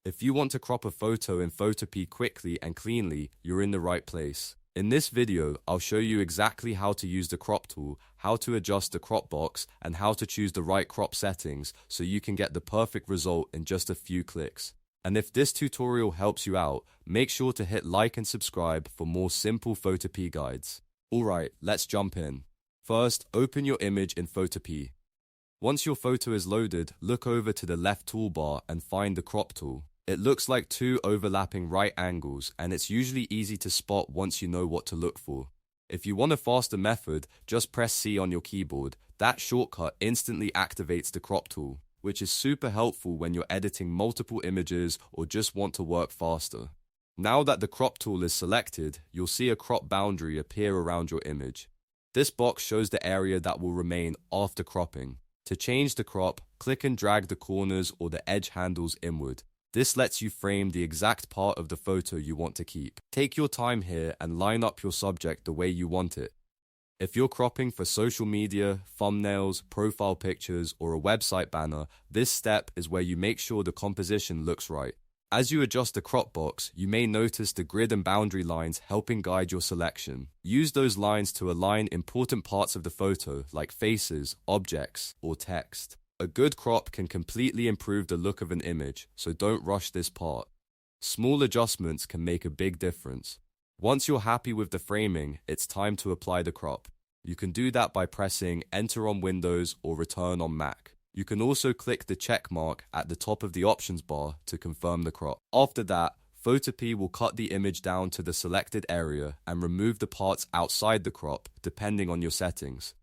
If you want to crop a photo in Photopea quickly and cleanly, you're in the right place. In this video, I'll show you exactly how to use the crop tool, how to adjust the crop box, and how to choose the right crop settings so you can get the perfect result in just a few clicks. And if this tutorial helps you out, make sure to hit like and subscribe for more simple Photopea guides. Alright, let's jump in. First, open your image in Photopea. Once your photo is loaded, look over to the left toolbar and find the crop tool. It looks like two overlapping right angles, and it's usually easy to spot once you know what to look for. If you want a faster method, just press C on your keyboard. That shortcut instantly activates the crop tool, which is super helpful when you're editing multiple images or just want to work faster. Now that the crop tool is selected, you'll see a crop boundary appear around your image. This box shows the area that will remain after cropping. To change the crop, click and drag the corners or the edge handles inward. This lets you frame the exact part of the photo you want to keep. Take your time here and line up your subject the way you want it. If you're cropping for social media, thumbnails, profile pictures, or a website banner, this step is where you make sure the composition looks right. As you adjust the crop box, you may notice the grid and boundary lines helping guide your selection. Use those lines to align important parts of the photo, like faces, objects, or text. A good crop can completely improve the look of an image, so don't rush this part. Small adjustments can make a big difference. Once you're happy with the framing, it's time to apply the crop. You can do that by pressing Enter on Windows or Return on Mac. You can also click the check mark at the top of the options bar to confirm the crop. After that, Photopea will cut the image down to the selected area and remove the parts outside the crop, depending on your settings.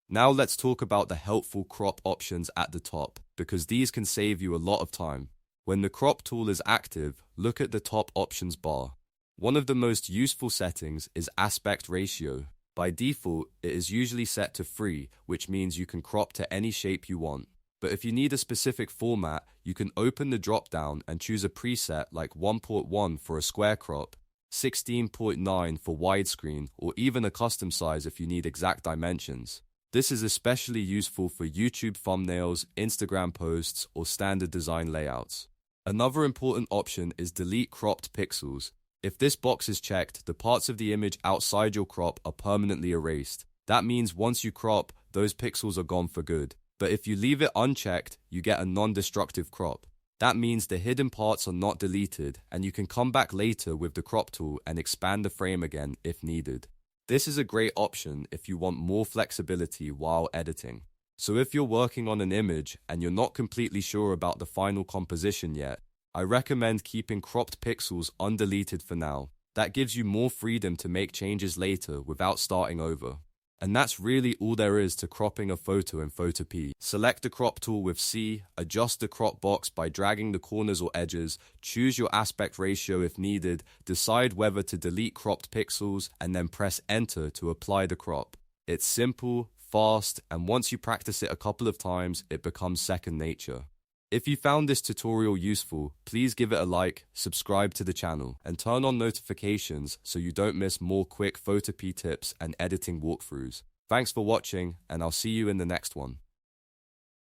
Now let's talk about the helpful crop options at the top, because these can save you a lot of time. When the crop tool is active, look at the top options bar. One of the most useful settings is aspect ratio. By default, it is usually set to 3, which means you can crop to any shape you want. But if you need a specific format, you can open the drop-down and choose a preset like 1.1 for a square crop, 16.9 for widescreen, or even a custom size if you need exact dimensions. This is especially useful for YouTube thumbnails, Instagram posts, or standard design layouts. Another important option is delete cropped pixels. If this box is checked, the parts of the image outside your crop are permanently erased. That means once you crop, those pixels are gone for good. But if you leave it unchecked, you get a non-destructive crop. That means the hidden parts are not deleted, and you can come back later with the crop tool and expand the frame again if needed. This is a great option if you want more flexibility while editing. So if you're working on an image and you're not completely sure about the final composition yet, I recommend keeping cropped pixels undeleted for now. That gives you more freedom to make changes later without starting over. And that's really all there is to cropping a photo in Photopea. Select the crop tool with C, adjust the crop box by dragging the corners or edges, choose your aspect ratio if needed, decide whether to delete cropped pixels, and then press Enter to apply the crop. It's simple, fast, and once you practice it a couple of times, it becomes second nature. If you found this tutorial useful, please give it a like, subscribe to the channel, and turn on notifications so you don't miss more quick Photopea tips and editing walkthroughs. Thanks for watching, and I'll see you in the next one.